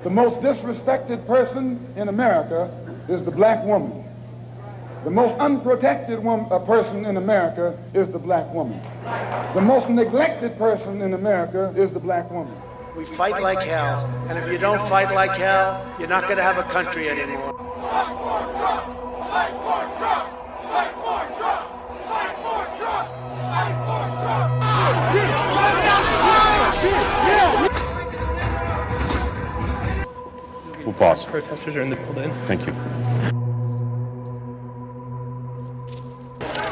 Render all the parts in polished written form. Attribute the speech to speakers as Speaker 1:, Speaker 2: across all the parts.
Speaker 1: The most disrespected person in America is the black woman. The most unprotected person in America is the black woman. The most neglected person in America is the black woman.
Speaker 2: We fight like hell, and if you don't fight like hell, you're not going to have a country anymore.
Speaker 3: Fight for Trump! Fight for Trump! Fight for Trump! Fight for Trump! Fight for Trump!
Speaker 4: We'll pause.
Speaker 5: Protesters are in the building.
Speaker 4: Thank you.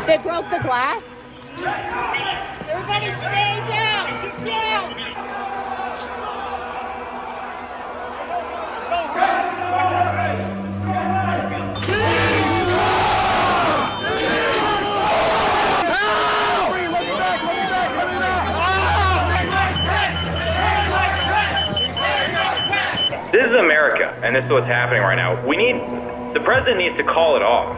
Speaker 6: They broke the glass. Everybody stay down. Get down.
Speaker 7: This is America, and this is what's happening right now. The president needs to call it off.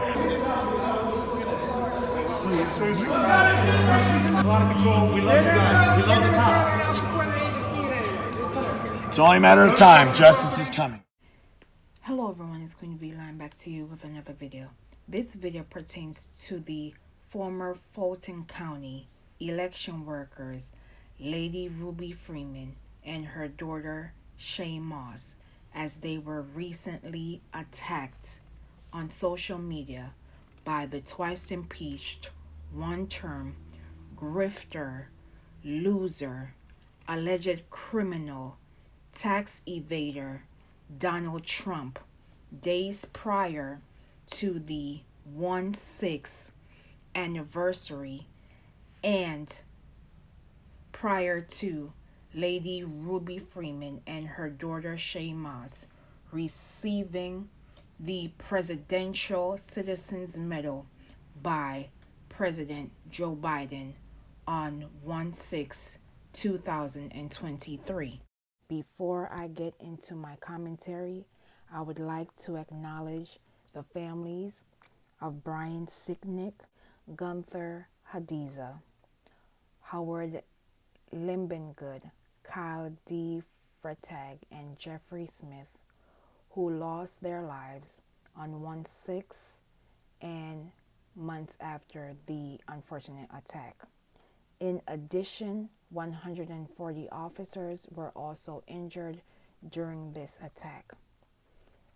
Speaker 8: It's only a matter of time. Justice is coming.
Speaker 9: Hello everyone, it's Queen V-Line back to you with another video. This video pertains to the former Fulton County election workers, Lady Ruby Freeman and her daughter Shay Moss, as they were recently attacked on social media by the twice impeached, one-term grifter, loser, alleged criminal, tax evader Donald Trump, days prior to the 1/6 anniversary and prior to Lady Ruby Freeman and her daughter Shay Moss receiving the Presidential Citizens Medal by President Joe Biden on 1/6/2023. Before I get into my commentary, I would like to acknowledge the families of Brian Sicknick, Gunther, Hashida, Howard Liebengood, Kyle DeFreytag, and Jeffery Smith, who lost their lives on 1/6 and months after the unfortunate attack. In addition, 140 officers were also injured during this attack.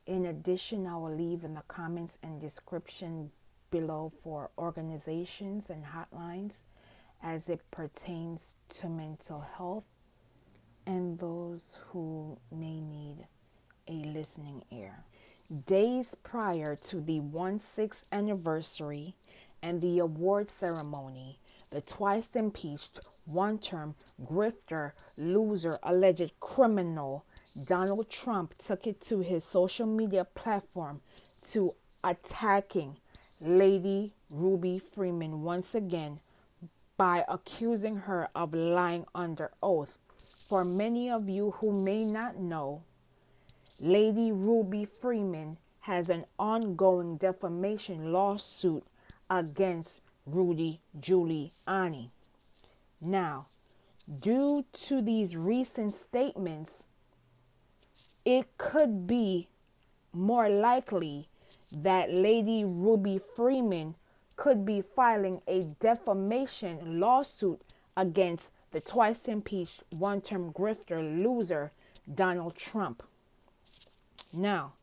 Speaker 9: In addition, I will leave in the comments and description below for organizations and hotlines as it pertains to mental health and those who may need a listening ear. Days prior to the 1/6 anniversary and the award ceremony, the twice impeached, one-term grifter, loser, alleged criminal Donald Trump took it to his social media platform to attacking Lady Ruby Freeman once again by accusing her of lying under oath. For many of you who may not know, Lady Ruby Freeman has an ongoing defamation lawsuit against Rudy Giuliani. Now, due to these recent statements, it could be more likely that Lady Ruby Freeman could be filing a defamation lawsuit against the twice impeached, one-term grifter, loser Donald Trump. Now,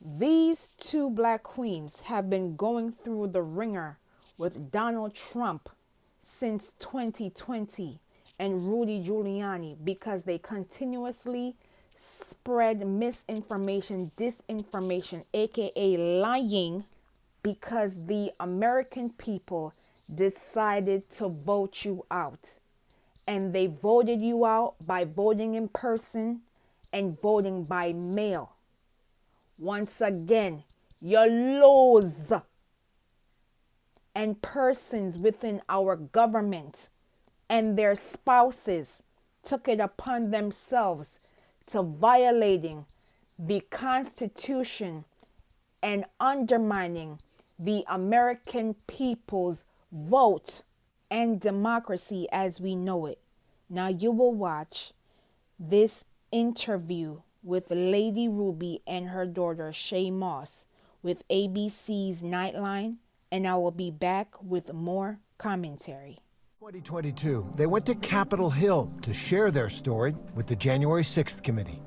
Speaker 9: these two black queens have been going through the ringer with Donald Trump since 2020 and Rudy Giuliani because they continuously spread misinformation, disinformation, aka lying, because the American people decided to vote you out. And they voted you out by voting in person and voting by mail. Once again, you lose. And persons within our government and their spouses took it upon themselves to violating the Constitution and undermining the American people's vote and democracy as we know it. Now you will watch this interview with Lady Ruby and her daughter Shay Moss with ABC's Nightline, and I will be back with more commentary.
Speaker 4: 2022, they went to Capitol Hill to share their story with the January 6th committee.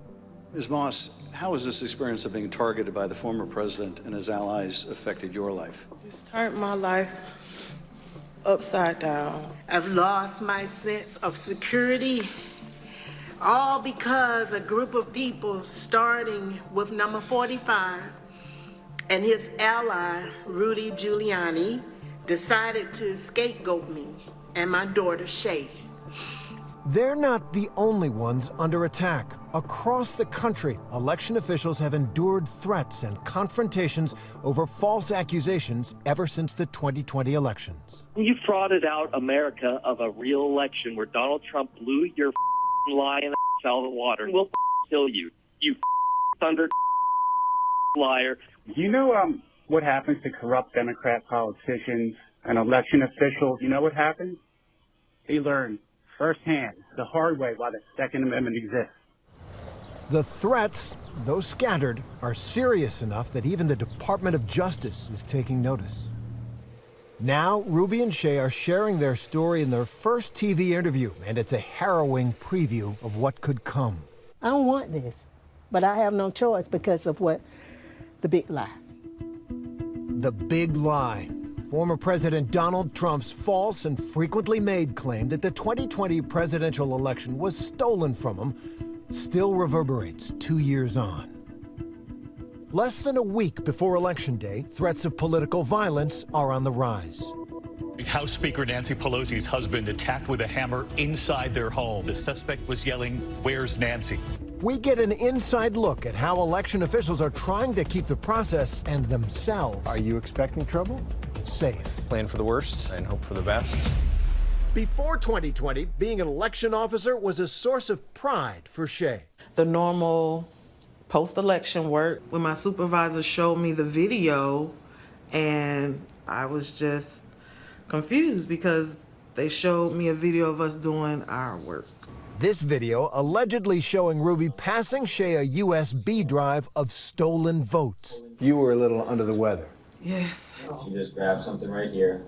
Speaker 5: Ms. Moss, how has this experience of being targeted by the former president and his allies affected your life?
Speaker 10: It's turned my life upside down.
Speaker 11: I've lost my sense of security, all because a group of people, starting with number 45 and his ally, Rudy Giuliani, decided to scapegoat me and my daughter, Shay.
Speaker 4: They're not the only ones under attack. Across the country, election officials have endured threats and confrontations over false accusations ever since the 2020 elections.
Speaker 12: You frauded out America of a real election where Donald Trump blew your lie in the out of the water. We'll kill you, you thunder liar.
Speaker 13: Do you know what happens to corrupt Democrat politicians and election officials? You know what happens? They learn firsthand, the hard way, why the Second Amendment exists.
Speaker 4: The threats, though scattered, are serious enough that even the Department of Justice is taking notice. Now, Ruby and Shay are sharing their story in their first TV interview, and it's a harrowing preview of what could come.
Speaker 14: I don't want this, but I have no choice because of what the big lie.
Speaker 4: The big lie. Former President Donald Trump's false and frequently made claim that the 2020 presidential election was stolen from him still reverberates 2 years on. Less than a week before Election Day, threats of political violence are on the rise.
Speaker 15: House Speaker Nancy Pelosi's husband attacked with a hammer inside their home. The suspect was yelling, "Where's Nancy?"
Speaker 4: We get an inside look at how election officials are trying to keep the process and themselves.
Speaker 16: Are you expecting trouble?
Speaker 4: Safe.
Speaker 17: Plan for the worst and hope for the best.
Speaker 4: Before 2020, being an election officer was a source of pride for Shay.
Speaker 10: The normal post-election work, when my supervisor showed me the video, and I was just confused because they showed me a video of us doing our work.
Speaker 4: This video allegedly showing Ruby passing Shay a USB drive of stolen votes.
Speaker 16: You were a little under the weather.
Speaker 10: Yes.
Speaker 18: You just grab something right here.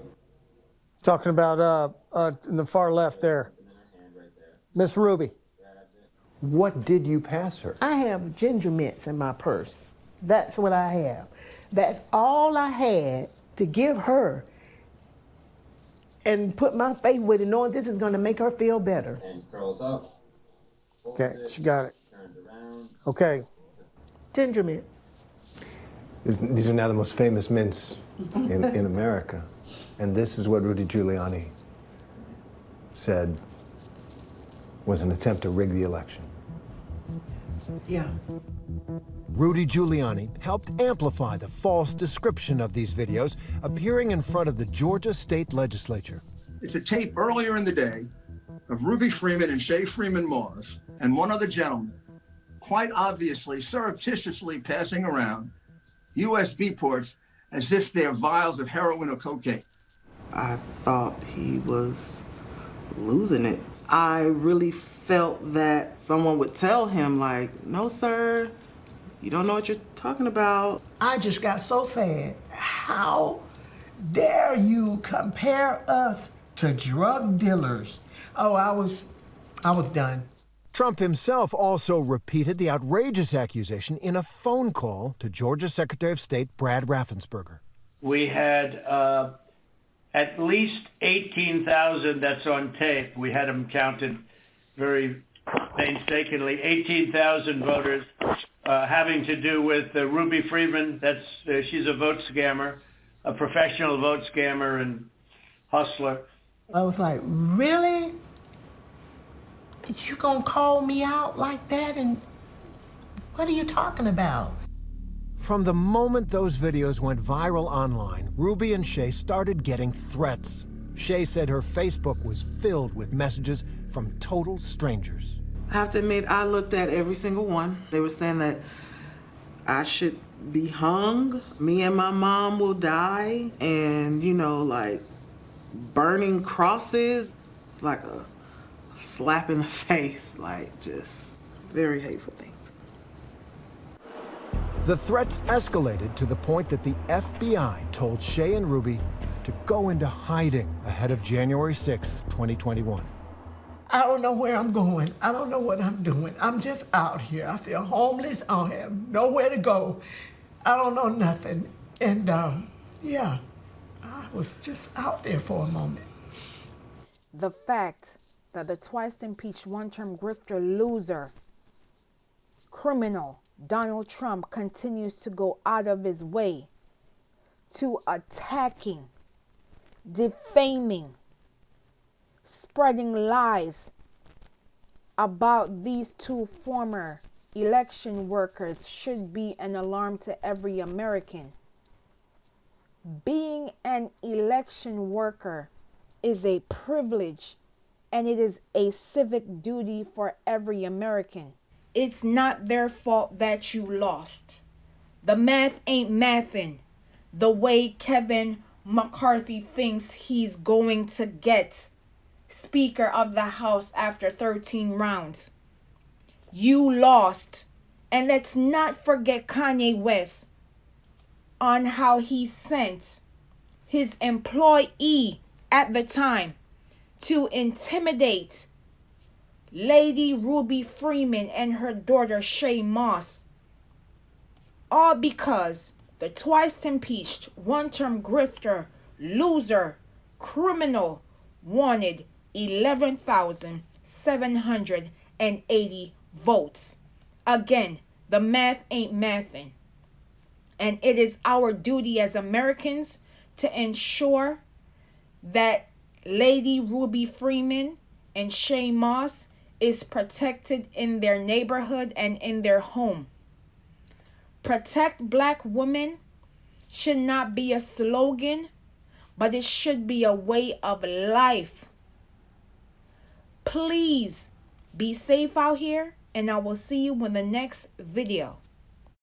Speaker 19: Talking about in the far left there. Miss Ruby.
Speaker 16: What did you pass her?
Speaker 14: I have ginger mints in my purse. That's what I have. That's all I had to give her and put my faith with it, knowing this is going to make her feel better.
Speaker 18: And curls up.
Speaker 19: Okay, she got it.
Speaker 18: Turns around.
Speaker 19: Okay.
Speaker 14: Ginger mint.
Speaker 16: These are now the most famous mints in America. And this is what Rudy Giuliani said was an attempt to rig the election.
Speaker 14: Yeah.
Speaker 4: Rudy Giuliani helped amplify the false description of these videos appearing in front of the Georgia State Legislature.
Speaker 20: It's a tape earlier in the day of Ruby Freeman and Shay Freeman Moss and one other gentleman quite obviously surreptitiously passing around USB ports as if they're vials of heroin or cocaine.
Speaker 10: I thought he was losing it. I really felt that someone would tell him, like, no, sir, you don't know what you're talking about.
Speaker 14: I just got so sad. How dare you compare us to drug dealers? Oh, I was done.
Speaker 4: Trump himself also repeated the outrageous accusation in a phone call to Georgia Secretary of State Brad Raffensperger.
Speaker 21: We had at least 18,000, that's on tape. We had them counted very painstakingly, 18,000 voters having to do with Ruby Freeman. That's she's a vote scammer, a professional vote scammer and hustler.
Speaker 14: I was like, really? You gonna call me out like that? And what are you talking about?
Speaker 4: From the moment those videos went viral online, Ruby and Shay started getting threats. Shay said her Facebook was filled with messages from total strangers.
Speaker 10: I have to admit, I looked at every single one. They were saying that I should be hung, me and my mom will die, and, you know, like, burning crosses. It's like a slap in the face, like, just very hateful things.
Speaker 4: The threats escalated to the point that the FBI told Shay and Ruby to go into hiding ahead of January 6, 2021.
Speaker 14: I don't know where I'm going. I don't know what I'm doing. I'm just out here. I feel homeless. I don't have nowhere to go. I don't know nothing. And yeah, I was just out there for a moment.
Speaker 9: The fact that the twice impeached one-term grifter loser, criminal Donald Trump continues to go out of his way to attacking, defaming, spreading lies about these two former election workers should be an alarm to every American. Being an election worker is a privilege, and it is a civic duty for every American. It's not their fault that you lost. The math ain't mathin' the way Kevin McCarthy thinks he's going to get Speaker of the House after 13 rounds. You lost. And let's not forget Kanye West on how he sent his employee at the time to intimidate Lady Ruby Freeman and her daughter Shay Moss. All because the twice impeached, one-term grifter, loser, criminal wanted 11,780 votes. Again, the math ain't mathin'. And it is our duty as Americans to ensure that Lady Ruby Freeman and Shay Moss is protected in their neighborhood and in their home. Protect Black women should not be a slogan, but it should be a way of life. Please be safe out here, and I will see you in the next video.